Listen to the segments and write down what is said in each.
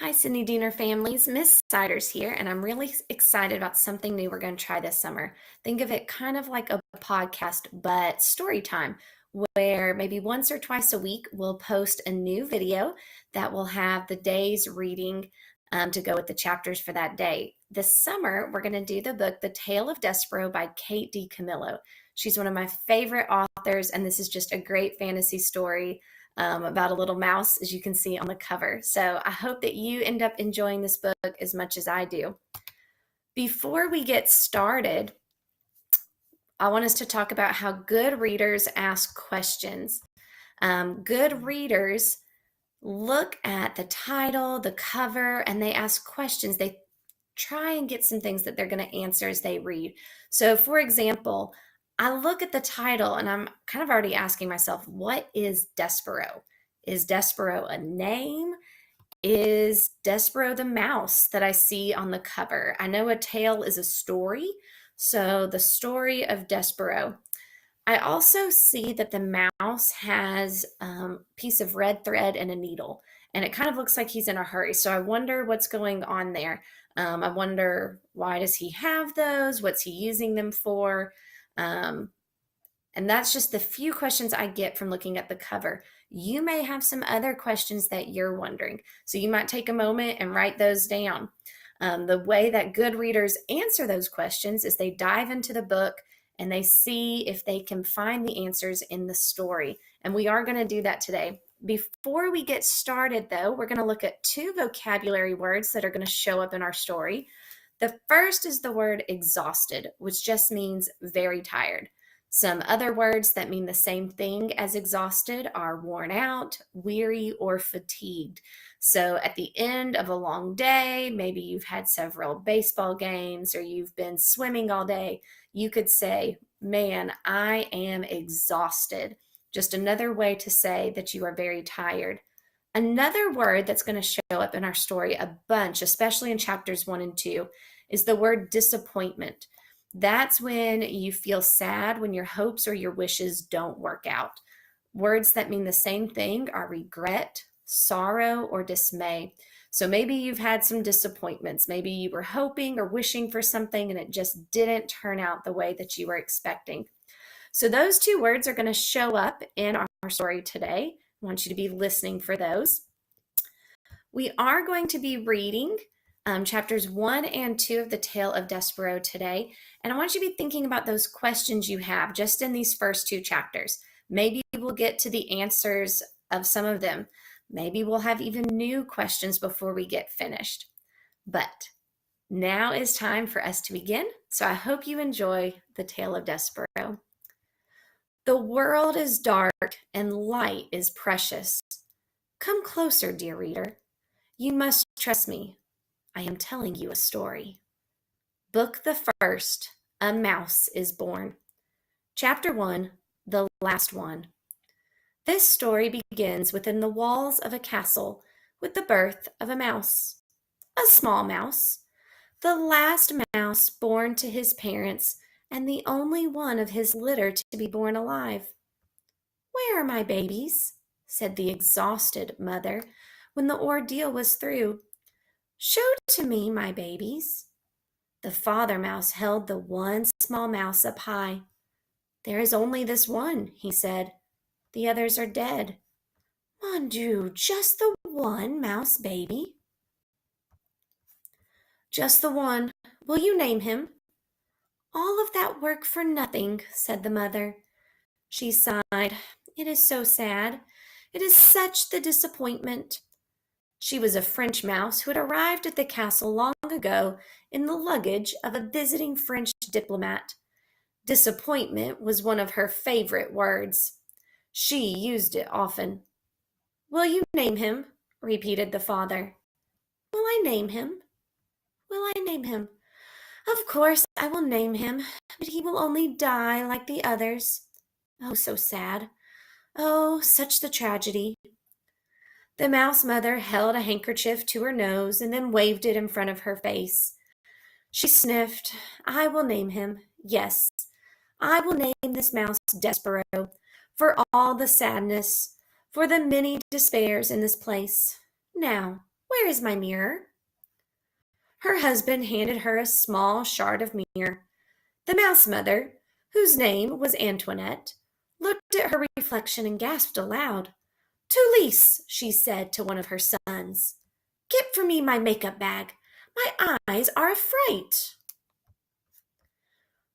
Hi, Sydney Diener families. Miss Siders here, and I'm really excited about something new we're going to try this summer. Think of it kind of like a podcast, but story time, where maybe once or twice a week we'll post a new video that will have the day's reading to go with the chapters for that day. This summer, we're going to do the book The Tale of Despereaux by Kate D. Camillo. She's one of my favorite authors, and this is just a great fantasy story about a little mouse, as you can see on the cover. So I hope that you end up enjoying this book as much as I do. Before we get started, I want us to talk about how good readers ask questions. Good readers look at the title, the cover, and they ask questions. They try and get some things that they're going to answer as they read. So, for example, I look at the title and I'm kind of already asking myself, what is Despereaux? Is Despereaux a name? Is Despereaux the mouse that I see on the cover? I know a tale is a story, so the story of Despereaux. I also see that the mouse has a piece of red thread and a needle, and it kind of looks like he's in a hurry. So I wonder what's going on there. I wonder, why does he have those? What's he using them for? And that's just the few questions I get from looking at the cover. You may have some other questions that you're wondering. So you might take a moment and write those down. The way that good readers answer those questions is they dive into the book and they see if they can find the answers in the story. And we are going to do that today. Before we get started, though, we're going to look at two vocabulary words that are going to show up in our story. The first is the word exhausted, which just means very tired. Some other words that mean the same thing as exhausted are worn out, weary, or fatigued. So at the end of a long day, maybe you've had several baseball games or you've been swimming all day, you could say, man, I am exhausted. Just another way to say that you are very tired. Another word that's going to show up in our story a bunch, especially in chapters 1 and 2, is the word disappointment. That's when you feel sad when your hopes or your wishes don't work out. Words that mean the same thing are regret, sorrow, or dismay. So maybe you've had some disappointments. Maybe you were hoping or wishing for something and it just didn't turn out the way that you were expecting. So those two words are going to show up in our story today. I want you to be listening for those. We are going to be reading chapters 1 and 2 of The Tale of Despereaux today. And I want you to be thinking about those questions you have just in these first two chapters. Maybe we'll get to the answers of some of them. Maybe we'll have even new questions before we get finished. But now is time for us to begin. So I hope you enjoy The Tale of Despereaux. The world is dark and light is precious. Come closer, dear reader. You must trust me. I am telling you a story. Book the first, A Mouse is Born. Chapter 1, The Last One. This story begins within the walls of a castle with the birth of a mouse. A small mouse. The last mouse born to his parents and the only one of his litter to be born alive. Where are my babies? Said the exhausted mother when the ordeal was through. Show to me my babies. The father mouse held the one small mouse up high. There is only this one, he said. The others are dead. Mon Dieu, just the one mouse baby? Just the one. Will you name him? All of that work for nothing, said the mother. She sighed. It is so sad. It is such the disappointment. She was a French mouse who had arrived at the castle long ago in the luggage of a visiting French diplomat. Disappointment was one of her favorite words. She used it often. Will you name him? Repeated the father. Will I name him? Will I name him? Of course I will name him, but he will only die like the others. Oh, so sad. Oh, such the tragedy. The mouse mother held a handkerchief to her nose and then waved it in front of her face. She sniffed. I will name him. Yes, I will name this mouse Despereaux, for all the sadness, for the many despairs in this place. Now, Where is my mirror?" Her husband handed her a small shard of mirror. The mouse mother, whose name was Antoinette, looked at her reflection and gasped aloud. "Tulise," she said to one of her sons, "get for me my makeup bag. My eyes are a fright."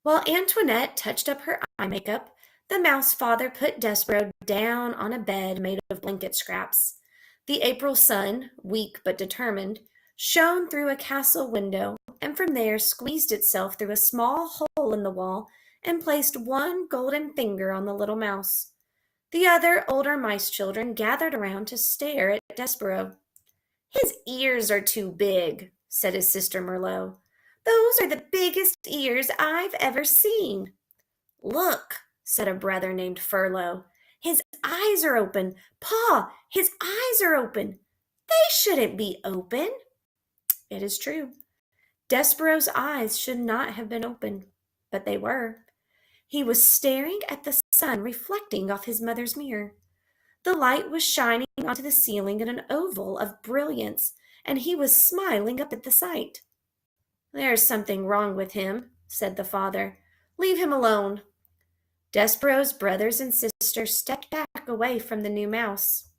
While Antoinette touched up her eye makeup, the mouse father put Despereaux down on a bed made of blanket scraps. The April sun, weak but determined, shone through a castle window, and from there squeezed itself through a small hole in the wall and placed one golden finger on the little mouse. The other older mice children gathered around to stare at Despereaux. "His ears are too big," said his sister Merlot. "Those are the biggest ears I've ever seen." "Look," said a brother named Furlough. "His eyes are open. Pa, his eyes are open." "They shouldn't be open." It is true. Despereaux's eyes should not have been open, but they were. He was staring at the sun reflecting off his mother's mirror. The light was shining onto the ceiling in an oval of brilliance, and he was smiling up at the sight. "There's something wrong with him," said the father. "Leave him alone." Despereaux's brothers and sisters stepped back away from the new mouse.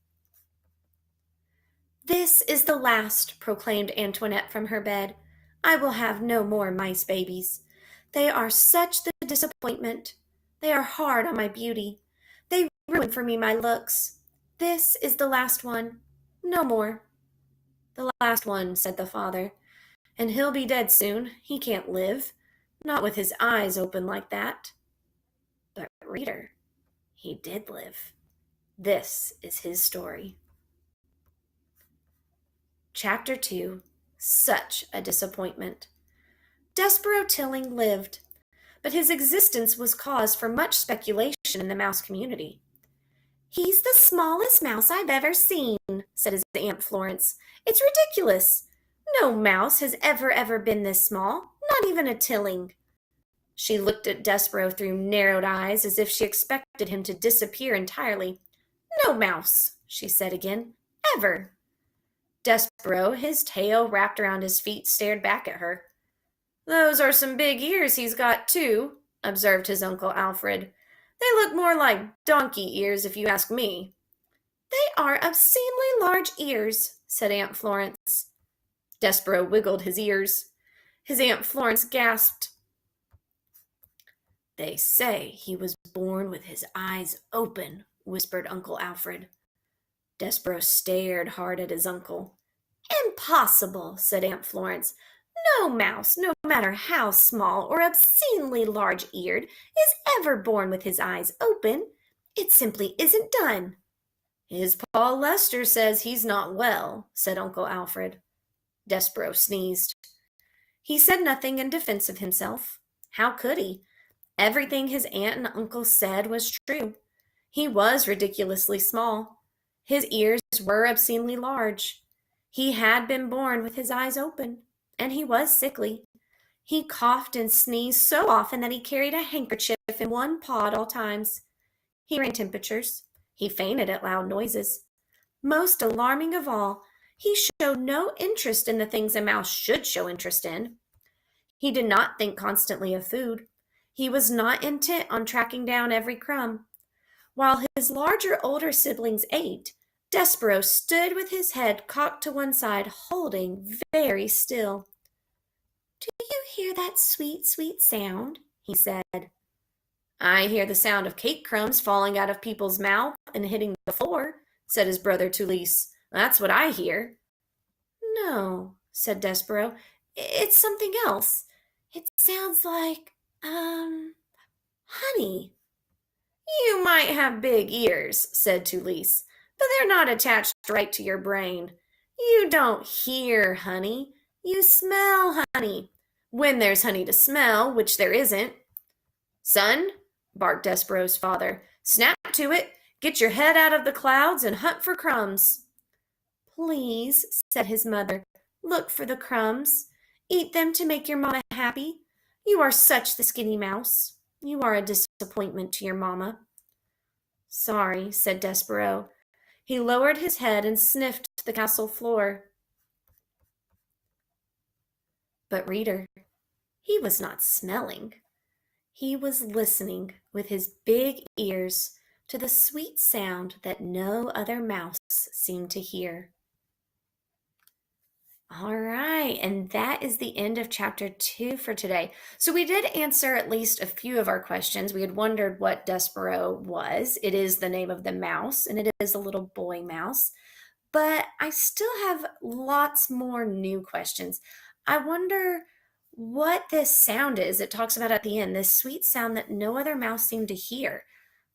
"This is the last," proclaimed Antoinette from her bed. "I will have no more mice babies. They are such the disappointment. They are hard on my beauty. They ruin for me my looks. This is the last one. No more." "The last one," said the father. "And he'll be dead soon. He can't live. Not with his eyes open like that." But reader, he did live. This is his story. Chapter 2. Such a Disappointment. Despereaux Tilling lived, but his existence was cause for much speculation in the mouse community. "He's the smallest mouse I've ever seen," said his Aunt Florence. "It's ridiculous. No mouse has ever been this small, not even a Tilling." She looked at Despereaux through narrowed eyes as if she expected him to disappear entirely. "No mouse," she said again, "ever." Despereaux, his tail wrapped around his feet, stared back at her. "Those are some big ears he's got, too," observed his Uncle Alfred. "They look more like donkey ears, if you ask me." "They are obscenely large ears," said Aunt Florence. Despereaux wiggled his ears. His Aunt Florence gasped. "They say he was born with his eyes open," whispered Uncle Alfred. Despereaux stared hard at his uncle. "Impossible," said Aunt Florence. "No mouse, no matter how small or obscenely large-eared, is ever born with his eyes open. It simply isn't done." "His Pa Lester says he's not well," said Uncle Alfred. Despereaux sneezed. He said nothing in defense of himself. How could he? Everything his aunt and uncle said was true. He was ridiculously small. His ears were obscenely large. He had been born with his eyes open, and he was sickly. He coughed and sneezed so often that he carried a handkerchief in one paw at all times. He ran temperatures. He fainted at loud noises. Most alarming of all, he showed no interest in the things a mouse should show interest in. He did not think constantly of food. He was not intent on tracking down every crumb. While his larger older siblings ate, Despereaux stood with his head cocked to one side, holding very still. "Do you hear that sweet, sweet sound?" he said. "I hear the sound of cake crumbs falling out of people's mouths and hitting the floor," said his brother Tulise. "That's what I hear." "No," said Despereaux. "It's something else. It sounds like, honey." "You might have big ears," said Tulise, "but they're not attached right to your brain. You don't hear honey. You smell honey. When there's honey to smell, which there isn't." "Son," barked Despereaux's father, "snap to it. Get your head out of the clouds and hunt for crumbs." "Please," said his mother, "look for the crumbs. Eat them to make your mamma happy. You are such the skinny mouse. You are a disappointment to your mamma." "Sorry," said Despereaux. He lowered his head and sniffed the castle floor. But reader, he was not smelling. He was listening with his big ears to the sweet sound that no other mouse seemed to hear. All right, and that is the end of chapter 2 for today. So we did answer at least a few of our questions. We had wondered what Despereaux was. It is the name of the mouse, and it is a little boy mouse. But I still have lots more new questions. I wonder what this sound is it talks about at the end, this sweet sound that no other mouse seemed to hear.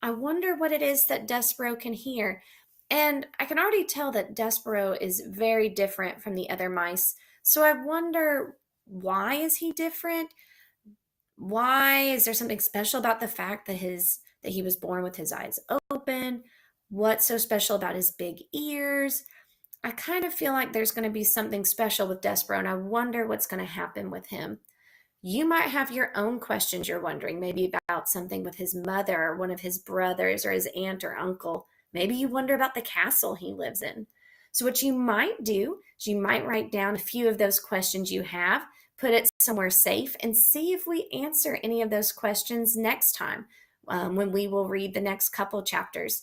I wonder what it is that Despereaux can hear. And I can already tell that Despereaux is very different from the other mice. So I wonder, why is he different? Why is there something special about the fact that he was born with his eyes open? What's so special about his big ears? I kind of feel like there's going to be something special with Despereaux, and I wonder what's going to happen with him. You might have your own questions you're wondering, maybe about something with his mother or one of his brothers or his aunt or uncle. Maybe you wonder about the castle he lives in. So, what you might do is you might write down a few of those questions you have, put it somewhere safe, and see if we answer any of those questions next time when we will read the next couple chapters.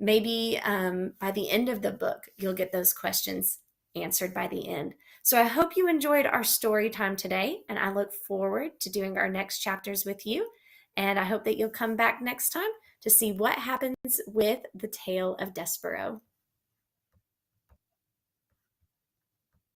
Maybe by the end of the book, you'll get those questions answered by the end. So I hope you enjoyed our story time today, and I look forward to doing our next chapters with you. And I hope that you'll come back next time to see what happens with the tale of Despereaux.